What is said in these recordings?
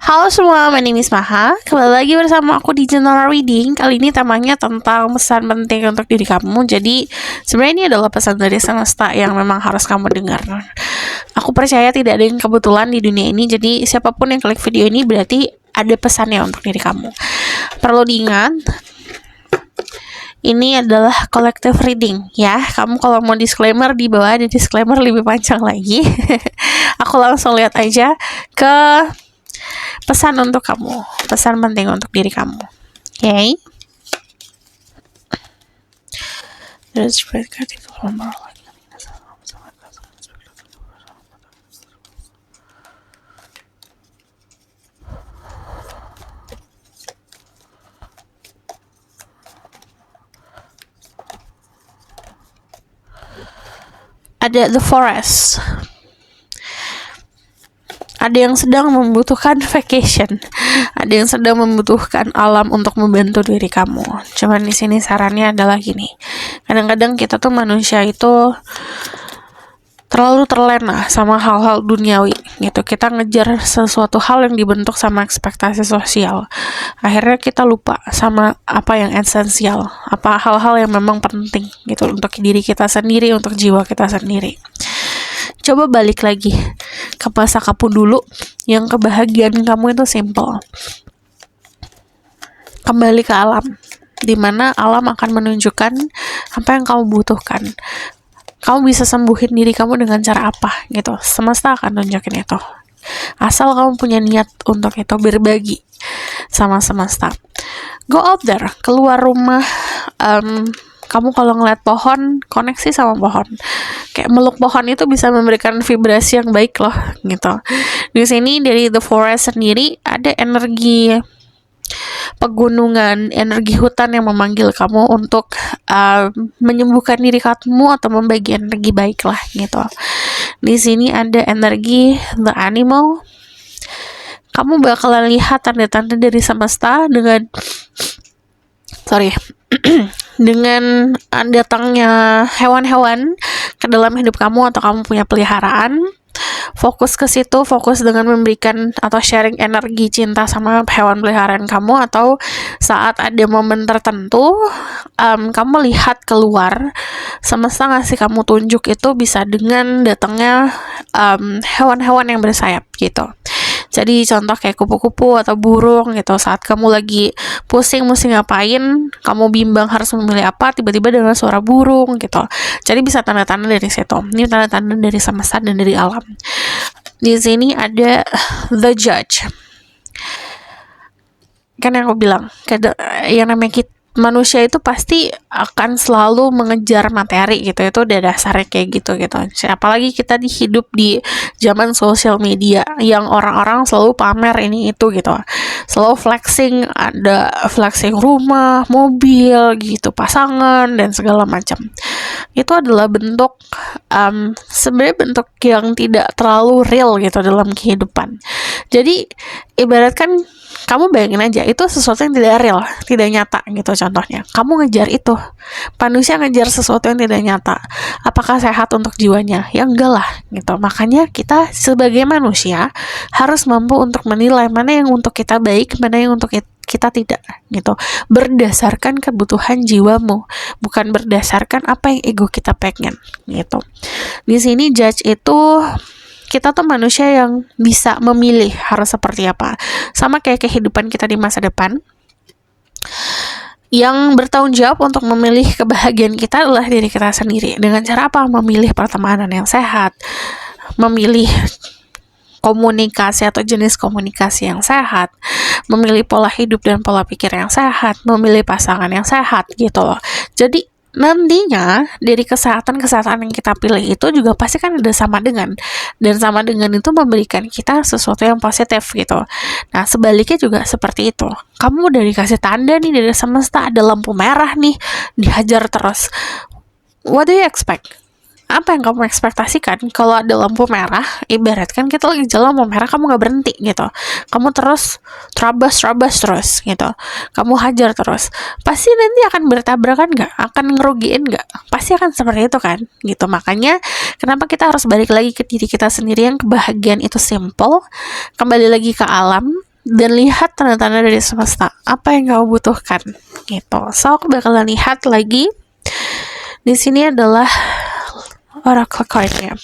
Halo semua, my name is Maha. Kembali lagi bersama aku di General Reading. Kali ini temanya tentang pesan penting untuk diri kamu. Jadi sebenarnya ini adalah pesan dari semesta yang memang harus kamu dengar. Aku percaya tidak ada yang kebetulan di dunia ini. Jadi siapapun yang klik video ini berarti ada pesannya untuk diri kamu. Perlu diingat, ini adalah collective reading ya. Kamu kalau mau disclaimer di bawah ada disclaimer lebih panjang lagi. Aku langsung lihat aja ke pesan untuk kamu, pesan penting untuk diri kamu. Okay? Ada The Forest. Ada yang sedang membutuhkan vacation, ada yang sedang membutuhkan alam untuk membantu diri kamu. Cuman di sini sarannya adalah gini, kadang-kadang kita tuh manusia itu terlalu terlena sama hal-hal duniawi gitu. Kita ngejar sesuatu hal yang dibentuk sama ekspektasi sosial. Akhirnya kita lupa sama apa yang esensial, apa hal-hal yang memang penting gitu untuk diri kita sendiri, untuk jiwa kita sendiri. Coba balik lagi ke masa kamu dulu yang kebahagiaan kamu itu simple. Kembali ke alam, dimana alam akan menunjukkan apa yang kamu butuhkan. Kamu bisa sembuhin diri kamu dengan cara apa gitu. Semesta akan tunjukin itu. Asal kamu punya niat untuk itu, berbagi sama semesta. Go out there, keluar rumah. Kamu kalau ngeliat pohon, koneksi sama pohon. Kayak meluk pohon itu bisa memberikan vibrasi yang baik loh, gitu. Di sini dari The Forest sendiri ada energi pegunungan, energi hutan yang memanggil kamu untuk menyembuhkan diri kamu atau membagi energi baik lah, gitu. Di sini ada energi The Animal. Kamu bakalan lihat tanda-tanda dari semesta dengan datangnya hewan-hewan ke dalam hidup kamu atau kamu punya peliharaan. Fokus ke situ, fokus dengan memberikan atau sharing energi cinta sama hewan peliharaan kamu, atau saat ada momen tertentu kamu lihat keluar, semesta ngasih kamu tunjuk itu bisa dengan datangnya hewan-hewan yang bersayap gitu. Jadi contoh kayak kupu-kupu atau burung gitu, saat kamu lagi pusing mesti ngapain, kamu bimbang harus memilih apa, tiba-tiba dengan suara burung gitu. Jadi bisa tanda-tanda dari situ. Ini tanda-tanda dari semesta dan dari alam. Di sini ada The Judge. Kan yang aku bilang, yang namanya manusia itu pasti akan selalu mengejar materi gitu. Itu udah dasarnya kayak gitu. Apalagi kita hidup di zaman sosial media yang orang-orang selalu pamer ini itu gitu. Selalu flexing, ada flexing rumah, mobil gitu, pasangan dan segala macam. Itu adalah bentuk sebenarnya bentuk yang tidak terlalu real gitu dalam kehidupan. Jadi ibaratkan kamu bayangin aja, itu sesuatu yang tidak real, tidak nyata gitu contohnya. Kamu ngejar itu, manusia ngejar sesuatu yang tidak nyata. Apakah sehat untuk jiwanya? Ya enggak lah gitu. Makanya kita sebagai manusia harus mampu untuk menilai mana yang untuk kita baik, mana yang untuk kita tidak gitu. Berdasarkan kebutuhan jiwamu, bukan berdasarkan apa yang ego kita pengen gitu. Di sini judge itu kita tuh manusia yang bisa memilih harus seperti apa. Sama kayak kehidupan kita di masa depan. Yang bertanggung jawab untuk memilih kebahagiaan kita adalah diri kita sendiri. Dengan cara apa? Memilih pertemanan yang sehat, memilih komunikasi atau jenis komunikasi yang sehat, memilih pola hidup dan pola pikir yang sehat, memilih pasangan yang sehat gitu loh. Jadi nantinya dari kesehatan yang kita pilih itu juga pasti kan ada sama dengan, dan sama dengan itu memberikan kita sesuatu yang positif gitu. Nah sebaliknya juga seperti itu. Kamu udah dikasih tanda nih dari semesta, ada lampu merah nih, dihajar terus. What do you expect? Apa yang kamu ekspektasikan kalau ada lampu merah? Ibaratkan kita lagi jalan lampu merah, kamu gak berhenti gitu, kamu terus terabas terus gitu, kamu hajar terus, pasti nanti akan bertabrakan gak? Akan ngerugiin gak? Pasti akan seperti itu kan gitu. Makanya kenapa kita harus balik lagi ke diri kita sendiri, yang kebahagiaan itu simple, kembali lagi ke alam, dan lihat tanda-tanda dari semesta apa yang kamu butuhkan gitu. So aku bakalan lihat lagi. Di sini adalah oracle card-nya.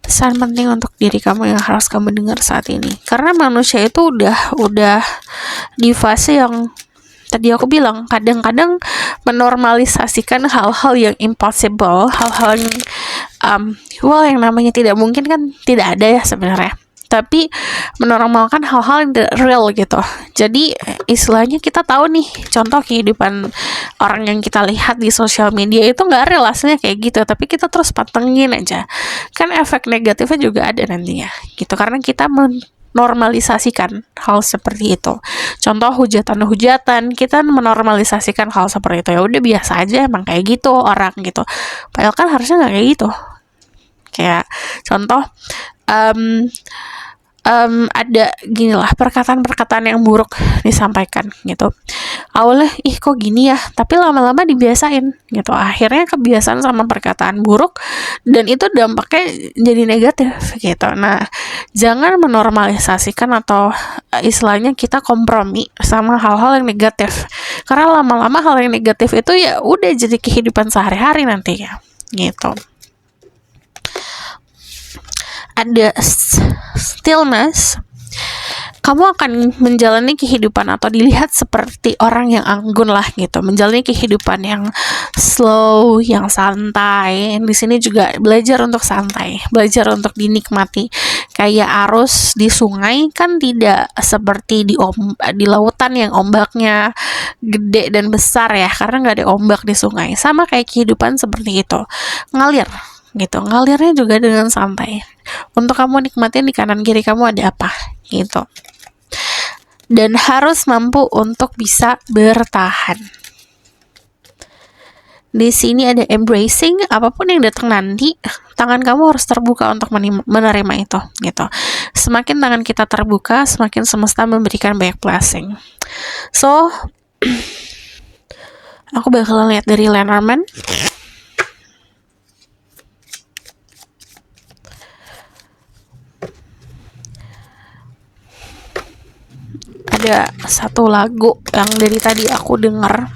Pesan penting untuk diri kamu yang harus kamu dengar saat ini. Karena manusia itu udah di fase yang tadi aku bilang, kadang-kadang menormalisasikan hal-hal yang impossible, hal-hal yang yang namanya tidak mungkin kan tidak ada ya sebenarnya. Tapi menormalkan hal-hal yang tidak real gitu. Jadi istilahnya kita tahu nih, contoh kehidupan orang yang kita lihat di sosial media itu nggak real aslinya kayak gitu, tapi kita terus pantengin aja. Kan efek negatifnya juga ada nantinya gitu, karena kita menormalisasikan hal seperti itu. Contoh hujatan-hujatan, kita menormalisasikan hal seperti itu. Ya udah biasa aja, emang kayak gitu orang gitu. Padahal kan harusnya nggak kayak gitu. Kayak contoh ada gini lah, perkataan-perkataan yang buruk disampaikan gitu. Awalnya kok gini ya, tapi lama-lama dibiasain gitu. Akhirnya kebiasaan sama perkataan buruk dan itu dampaknya jadi negatif gitu. Nah, jangan menormalisasikan atau istilahnya kita kompromi sama hal-hal yang negatif. Karena lama-lama hal yang negatif itu ya udah jadi kehidupan sehari-hari nantinya gitu. Ada stillness, kamu akan menjalani kehidupan atau dilihat seperti orang yang anggun lah gitu, menjalani kehidupan yang slow, yang santai. Di sini juga belajar untuk santai, belajar untuk dinikmati. Kayak arus di sungai kan tidak seperti di lautan yang ombaknya gede dan besar ya, karena nggak ada ombak di sungai. Sama kayak kehidupan seperti itu, ngalir gitu, ngalirnya juga dengan santai. Untuk kamu nikmatin di kanan kiri kamu ada apa gitu. Dan harus mampu untuk bisa bertahan. Di sini ada embracing, apapun yang datang nanti, tangan kamu harus terbuka untuk menerima itu gitu. Semakin tangan kita terbuka, semakin semesta memberikan banyak blessing. So aku bakalan lihat dari Lenormand. Ada satu lagu yang dari tadi aku dengar.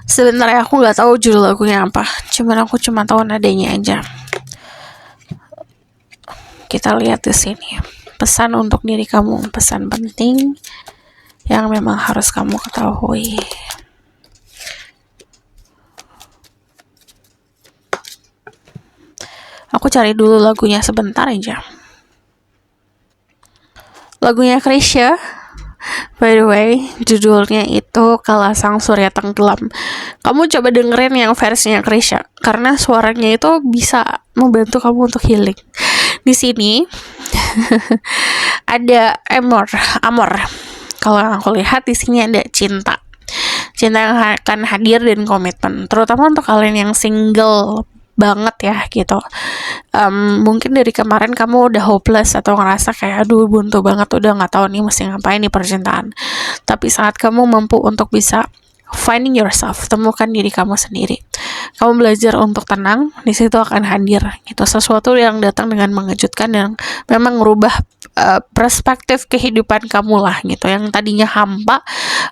Sebenarnya aku nggak tahu judul lagunya apa, aku cuma tahu nadanya aja. Kita lihat di sini. Pesan untuk diri kamu, pesan penting yang memang harus kamu ketahui. Aku cari dulu lagunya sebentar aja. Lagunya Krisya, by the way, judulnya itu Kala Sang Surya Tenggelam. Kamu coba dengerin yang versinya Krisya, karena suaranya itu bisa membantu kamu untuk healing. Di sini ada amor. Kalau aku lihat di sini ada cinta yang akan hadir dan komitmen, terutama untuk kalian yang single banget ya gitu. Mungkin dari kemarin kamu udah hopeless atau ngerasa kayak aduh buntu banget, udah nggak tahu nih mesti ngapain nih percintaan. Tapi saat kamu mampu untuk bisa finding yourself, temukan diri kamu sendiri, kamu belajar untuk tenang, di situ akan hadir gitu sesuatu yang datang dengan mengejutkan yang memang merubah perspektif kehidupan kamu lah gitu. Yang tadinya hampa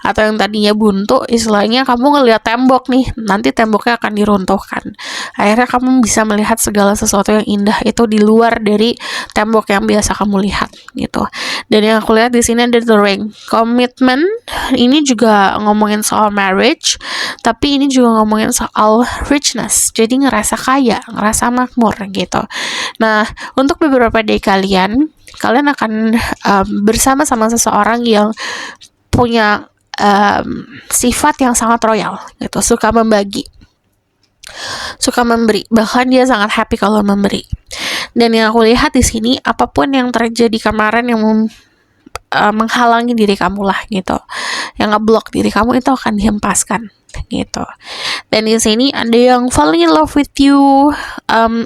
atau yang tadinya buntu, istilahnya kamu ngelihat tembok nih, nanti temboknya akan diruntuhkan. Akhirnya kamu bisa melihat segala sesuatu yang indah itu di luar dari tembok yang biasa kamu lihat gitu. Dan yang aku lihat di sini ada the ring, komitmen. Ini juga ngomongin soal marriage, tapi ini juga ngomongin soal richness, jadi ngerasa kaya, ngerasa makmur gitu. Nah, untuk beberapa dari kalian akan bersama-sama seseorang yang punya sifat yang sangat royal gitu, suka membagi, suka memberi, bahkan dia sangat happy kalau memberi. Dan yang aku lihat di sini, apapun yang terjadi kemarin yang menghalangi diri kamu lah gitu, yang ngeblok diri kamu, itu akan dihempaskan gitu. Dan di sini ada yang falling in love with you.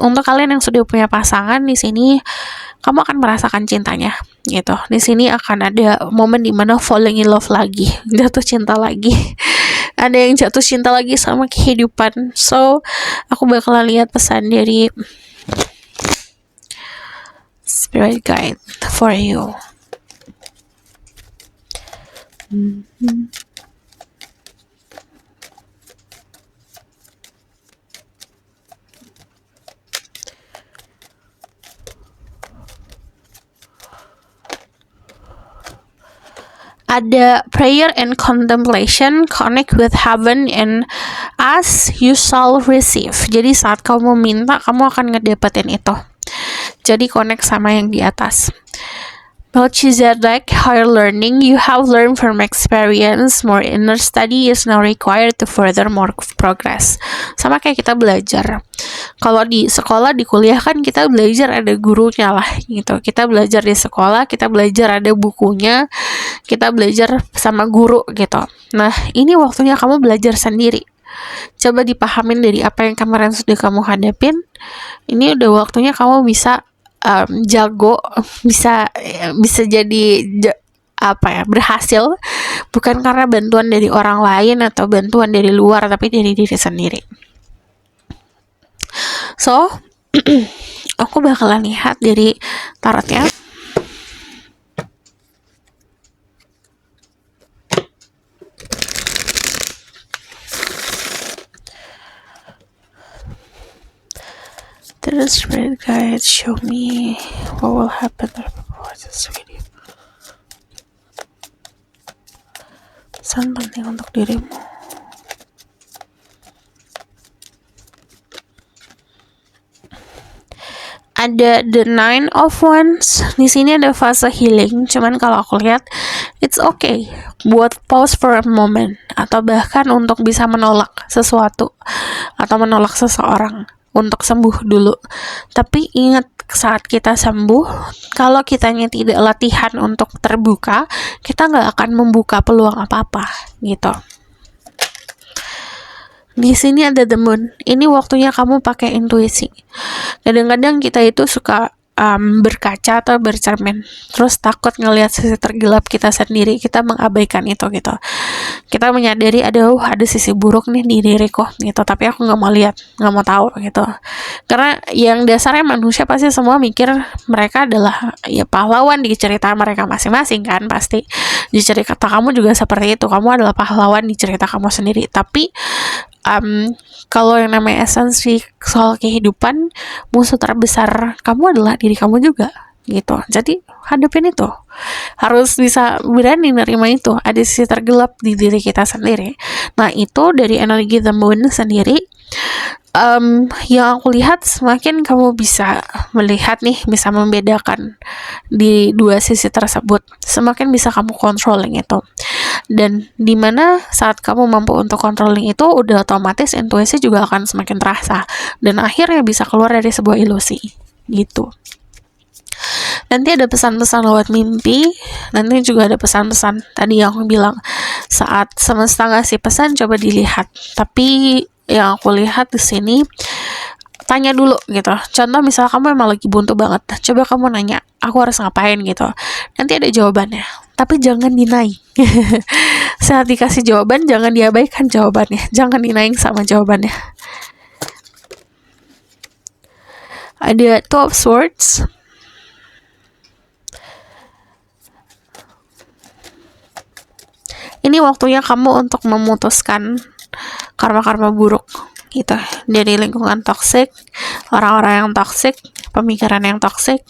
Untuk kalian yang sudah punya pasangan, di sini kamu akan merasakan cintanya gitu. Di sini akan ada momen dimana falling in love lagi, jatuh cinta lagi. Ada yang jatuh cinta lagi sama kehidupan. So aku bakalan lihat pesan dari spirit guide for you. Ada prayer and contemplation, connect with heaven and as you shall receive. Jadi saat kamu minta, kamu akan ngedapetin itu. Jadi connect sama yang di atas. Melchizedek, higher learning, you have learned from experience, more inner study is now required to further more progress. Sama kayak kita belajar. Kalau di sekolah, di kuliah kan kita belajar ada gurunya lah gitu. Kita belajar di sekolah, kita belajar ada bukunya, kita belajar sama guru gitu. Nah, ini waktunya kamu belajar sendiri. Coba dipahamin dari apa yang kemarin sudah kamu hadapin. Ini udah waktunya kamu bisa jago, bisa jadi berhasil bukan karena bantuan dari orang lain atau bantuan dari luar, tapi dari diri sendiri. So aku bakalan lihat dari tarotnya. The spirit guide show me what will happen after this video. Pesan penting untuk dirimu. Ada the 9 of Wands. Di sini ada fase healing. Cuman kalau aku lihat, it's okay buat pause for a moment, atau bahkan untuk bisa menolak sesuatu atau menolak seseorang untuk sembuh dulu. Tapi ingat, saat kita sembuh, kalau kitanya tidak latihan untuk terbuka, kita nggak akan membuka peluang apa-apa gitu. Di sini ada the moon. Ini waktunya kamu pakai intuisi. Kadang-kadang kita itu suka berkaca atau bercermin, terus takut ngelihat sisi tergelap kita sendiri, kita mengabaikan itu gitu. Kita menyadari ada sisi buruk nih di diriku gitu, tapi aku nggak mau lihat, nggak mau tahu gitu. Karena yang dasarnya manusia pasti semua mikir mereka adalah ya pahlawan di cerita mereka masing-masing kan, pasti di cerita kamu juga seperti itu, kamu adalah pahlawan di cerita kamu sendiri. Tapi kalau yang namanya esensi soal kehidupan, musuh terbesar kamu adalah diri kamu juga gitu. Jadi hadapin itu, harus bisa berani nerima itu, ada sisi tergelap di diri kita sendiri. Nah, itu dari energi the moon sendiri. Yang aku lihat, semakin kamu bisa melihat nih, bisa membedakan di dua sisi tersebut, semakin bisa kamu controlling itu. Dan dimana saat kamu mampu untuk controlling itu, udah otomatis intuisi juga akan semakin terasa, dan akhirnya bisa keluar dari sebuah ilusi gitu. Nanti ada pesan-pesan lewat mimpi, nanti juga ada pesan-pesan tadi yang aku bilang, saat semesta ngasih pesan coba dilihat. Tapi yang aku lihat di sini, tanya dulu gitu. Contoh misal kamu emang lagi buntu banget, coba kamu nanya, aku harus ngapain gitu. Nanti ada jawabannya, tapi jangan deny. Saat dikasih jawaban, jangan diabaikan jawabannya, jangan deny sama jawabannya. Ada Two of Swords. Ini waktunya kamu untuk memutuskan karma-karma buruk gitu, dari lingkungan toksik, orang-orang yang toksik, pemikiran yang toksik.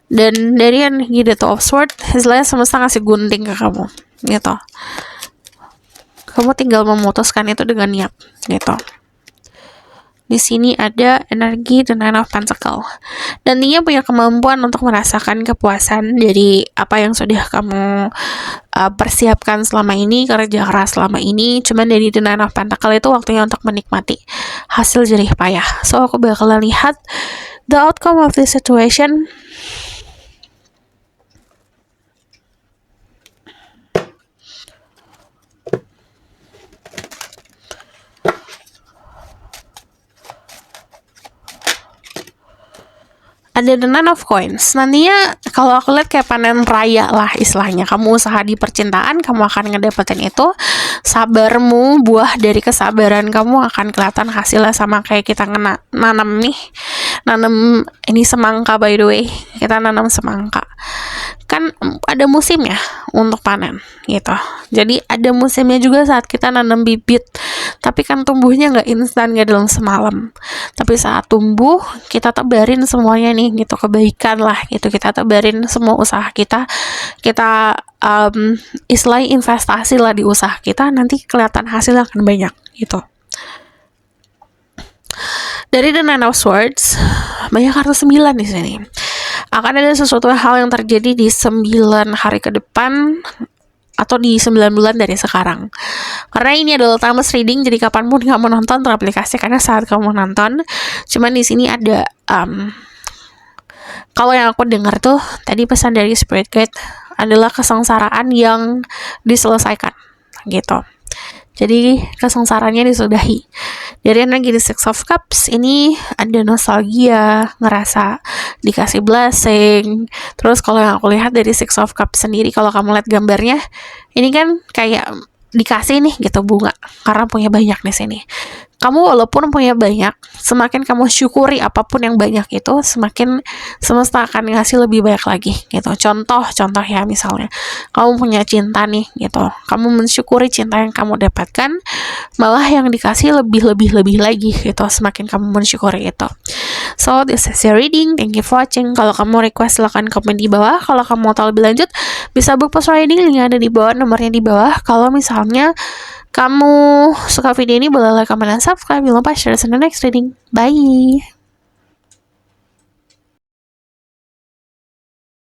Dan dari energi The Two of Swords, istilahnya semesta ngasih gunting ke kamu gitu. Kamu tinggal memutuskan itu dengan niat gitu. Di sini ada energi The Nine of Pentacles, dan dia punya kemampuan untuk merasakan kepuasan dari apa yang sudah kamu persiapkan selama ini, kerja keras selama ini. Cuman dari The Nine of Pentacles itu waktunya untuk menikmati hasil jerih payah. So aku bakalan lihat the outcome of this situation. Ada The Nine of Coins. Nantinya kalau aku lihat kayak panen raya lah istilahnya. Kamu usaha di percintaan, kamu akan ngedapetin itu. Sabarmu, buah dari kesabaran kamu akan kelihatan hasilnya, sama kayak kita nanam nanam ini semangka, by the way, kita nanam semangka kan ada musimnya untuk panen gitu. Jadi ada musimnya juga saat kita nanam bibit, tapi kan tumbuhnya nggak instan, nggak dalam semalam. Tapi saat tumbuh kita tebarin semuanya nih gitu, kebaikan lah gitu, kita tebarin semua usaha kita istilahnya investasi lah di usaha kita, nanti kelihatan hasilnya akan banyak gitu. Dari The Nine of Swords, banyak kartu 9 di sini. Akan ada sesuatu hal yang terjadi di 9 hari ke depan atau di 9 bulan dari sekarang. Karena ini adalah timeless reading, jadi kapanpun kamu nonton teraplikasikannya saat kamu nonton. Cuman di sini ada kalau yang aku dengar tuh tadi pesan dari Spirit Guide adalah kesengsaraan yang diselesaikan gitu. Jadi kesengsaraannya disudahi. Dari energi di Six of Cups ini ada nostalgia, ngerasa dikasih blessing. Terus kalau yang aku lihat dari Six of Cups sendiri, kalau kamu lihat gambarnya, ini kan kayak dikasih nih gitu bunga karena punya banyak di sini. Kamu walaupun punya banyak, semakin kamu syukuri apapun yang banyak itu, semakin semesta akan ngasih lebih banyak lagi gitu. Contoh ya, misalnya kamu punya cinta nih gitu, kamu mensyukuri cinta yang kamu dapatkan, malah yang dikasih lebih lagi gitu, semakin kamu mensyukuri itu. So this is your reading, thank you for watching. Kalau kamu request silahkan komen di bawah. Kalau kamu mau tahu lebih lanjut bisa book post reading, linknya ada di bawah, nomornya di bawah. Kalau misalnya kamu suka video ini, boleh like, comment, dan subscribe. Jangan lupa share in the next reading. Bye!